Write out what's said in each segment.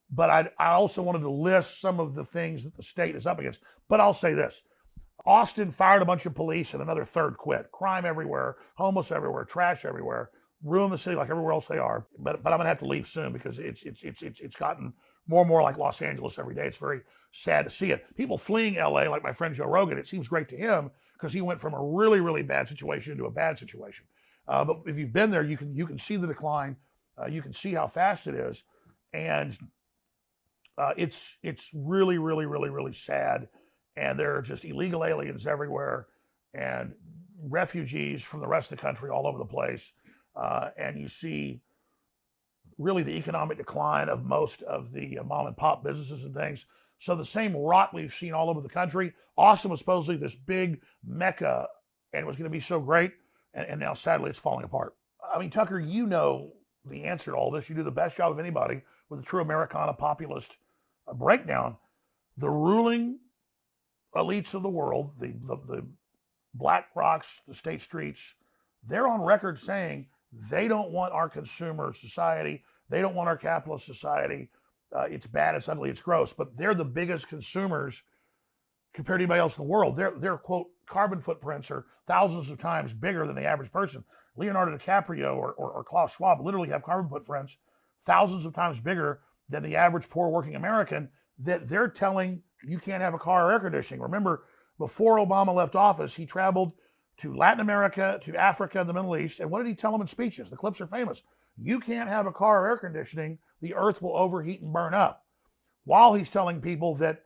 But I also wanted to list some of the things that the state is up against. But I'll say this. Austin fired a bunch of police and another third quit. Crime everywhere, homeless everywhere, trash everywhere, ruin the city like everywhere else they are. But I'm gonna have to leave soon because it's gotten more and more like Los Angeles every day. It's very sad to see it. People fleeing LA, like my friend Joe Rogan, it seems great to him because he went from a really, really bad situation into a bad situation. But if you've been there, you can see the decline. You can see how fast it is, and it's really, really, really, really sad. And there are just illegal aliens everywhere, and refugees from the rest of the country all over the place. And you see really the economic decline of most of the mom and pop businesses and things. So the same rot we've seen all over the country. Austin was supposedly this big mecca and it was going to be so great. And now sadly it's falling apart. I mean, Tucker, you know the answer to all this. You do the best job of anybody with a true Americana populist breakdown. The ruling elites of the world, the Black Rocks, the State Streets, they're on record saying they don't want our consumer society. They don't want our capitalist society. It's bad, it's ugly, it's gross. But they're the biggest consumers compared to anybody else in the world. Their quote carbon footprints are thousands of times bigger than the average person. Leonardo DiCaprio or Klaus Schwab literally have carbon footprints thousands of times bigger than the average poor working American, that they're telling you can't have a car or air conditioning. Remember, before Obama left office, he traveled to Latin America, to Africa, and the Middle East. And what did he tell them in speeches? The clips are famous. You can't have a car or air conditioning. The earth will overheat and burn up. While he's telling people that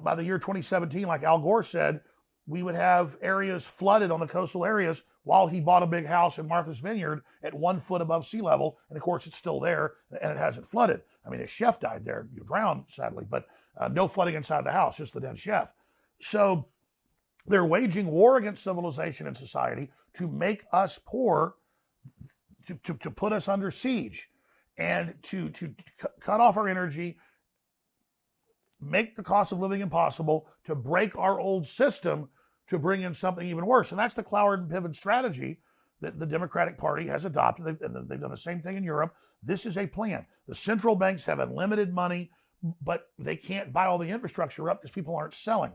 by the year 2017, like Al Gore said, we would have areas flooded on the coastal areas, while he bought a big house in Martha's Vineyard at 1 foot above sea level. And of course, it's still there and it hasn't flooded. I mean, his chef died there, you drowned sadly, but no flooding inside the house, just the dead chef. So they're waging war against civilization and society to make us poor, to put us under siege, and to cut off our energy, make the cost of living impossible, to break our old system, to bring in something even worse. And that's the Cloward and Piven strategy that the Democratic Party has adopted. They've done the same thing in Europe. This is a plan. The central banks have unlimited money, but they can't buy all the infrastructure up because people aren't selling.